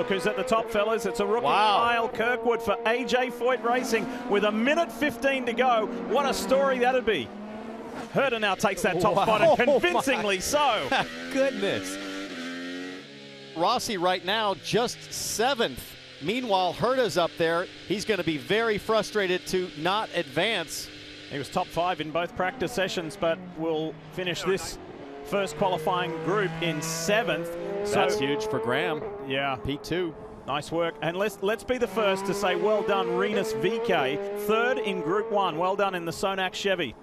Look who's at the top, fellas. It's a rookie, Kyle Kirkwood for AJ Foyt Racing with 1:15 to go. What a story that'd be. Herta now takes that top spot, and convincingly so. Goodness. Rossi right now just 7th. Meanwhile, Herta's up there. He's going to be very frustrated to not advance. He was top 5 in both practice sessions, but will finish this first qualifying group in 7th. So that's huge for Graham. Yeah. P2. Nice work. And let's be the first to say well done, Renus VK. 3rd in Group 1. Well done in the Sonac Chevy.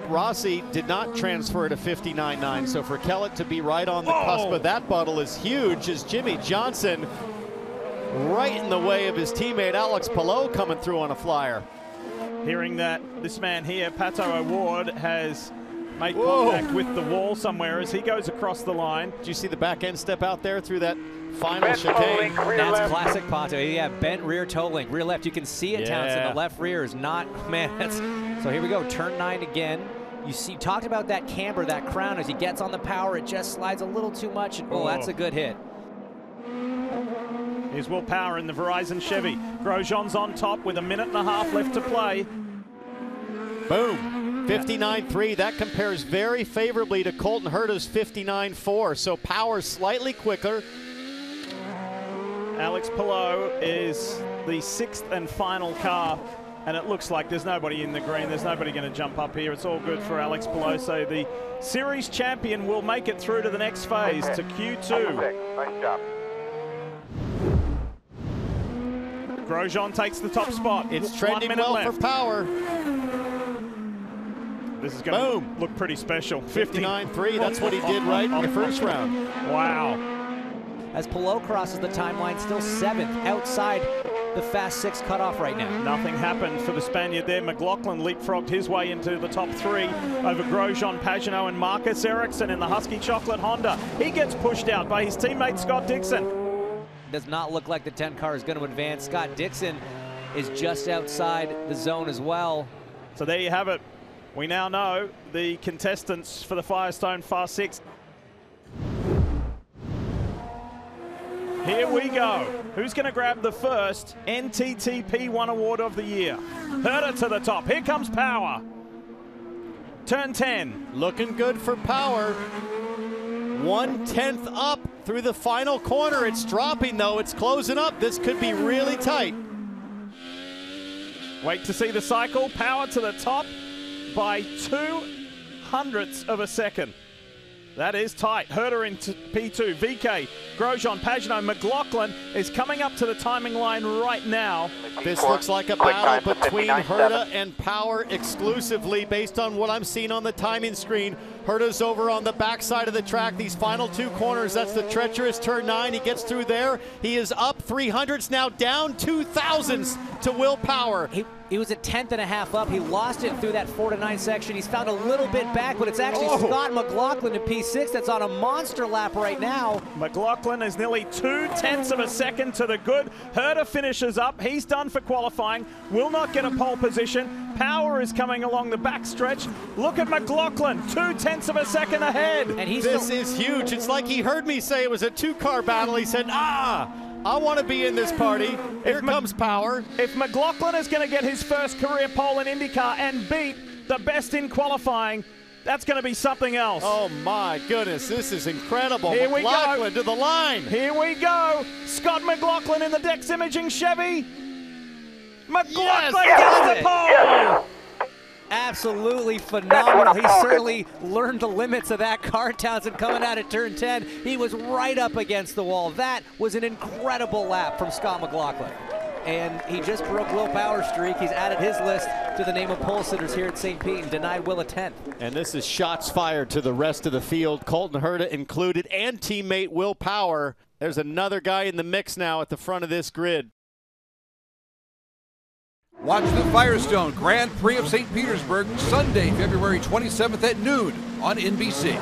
Rossi did not transfer to 59.9, so for Kellett to be right on the cusp of that bottle is huge, as Jimmy Johnson right in the way of his teammate Alex Palou coming through on a flyer. Hearing that this man here, Pato O'Ward, has made contact with the wall somewhere as he goes across the line. Did you see the back end step out there through that final chicane? That's classic Pato. Yeah, bent rear toe link, rear left. You can see it, Townsend. The left rear is not, man, that's, so here we go, turn 9 again. You see, talked about that camber, that crown, as he gets on the power, it just slides a little too much. Oh, that's a good hit. Here's Will Power in the Verizon Chevy. Grosjean's on top with 1.5 minutes left to play. Boom. 59.3. That compares very favorably to Colton Herta's 59.4. So Power slightly quicker. Alex Palou is the 6th and final car. And it looks like there's nobody in the green. There's nobody going to jump up here. It's all good for Alex Palou. So the series champion will make it through to the next phase, to Q2. Nice job. Grosjean takes the top spot. It's trending well for Power. This is going to look pretty special. 59.3, that's what he did right in the first round. Wow. As Palou crosses the timeline, still 7th outside the Fast 6 cutoff right now. Nothing happened for the Spaniard there. McLaughlin leapfrogged his way into the top 3 over Grosjean, Pagenaud, and Marcus Ericsson in the Husky Chocolate Honda. He gets pushed out by his teammate Scott Dixon. Does not look like the 10 car is going to advance. Scott Dixon is just outside the zone as well. So there you have it. We now know the contestants for the Firestone Fast 6. Here we go. Who's going to grab the first NTTP1 award of the year? Herta to the top. Here comes Power. Turn 10. Looking good for Power. 1/10 up through the final corner. It's dropping though. It's closing up. This could be really tight. Wait to see the cycle. Power to the top by 0.02 of a second. That is tight. Herta into P2. VK, Grosjean, Pagenaud, McLaughlin is coming up to the timing line right now. This looks like a battle between Herta and Power exclusively based on what I'm seeing on the timing screen. Herta's over on the backside of the track. These final 2 corners, that's the treacherous turn 9. He gets through there. He is up 300s, now down 2,000s to Will Power. He was a 1/10.5 up. He lost it through that 4 to 9 section. He's found a little bit back, but it's actually Scott McLaughlin in P6 that's on a monster lap right now. McLaughlin is nearly 0.2 of a second to the good. Herta finishes up. He's done for qualifying. Will not get a pole position. Power is coming along the backstretch. Look at McLaughlin, 0.2 of a second ahead. And this is huge. It's like he heard me say it was a 2-car battle. He said, I want to be in this party. Here comes Power. If McLaughlin is going to get his first career pole in IndyCar and beat the best in qualifying, that's going to be something else. Oh my goodness, this is incredible. Here McLaughlin we go. to the line. Here we go. Scott McLaughlin in the Dex Imaging Chevy. McLaughlin gets the pole. Yes. Absolutely phenomenal. He certainly learned the limits of that car, Townsend, coming out of turn 10. He was right up against the wall. That was an incredible lap from Scott McLaughlin. And he just broke Will Power's streak. He's added his list to the name of pole sitters here at St. Pete and denied Will a 10th. And this is shots fired to the rest of the field, Colton Herta included, and teammate Will Power. There's another guy in the mix now at the front of this grid. Watch the Firestone Grand Prix of St. Petersburg Sunday, February 27th at noon on NBC.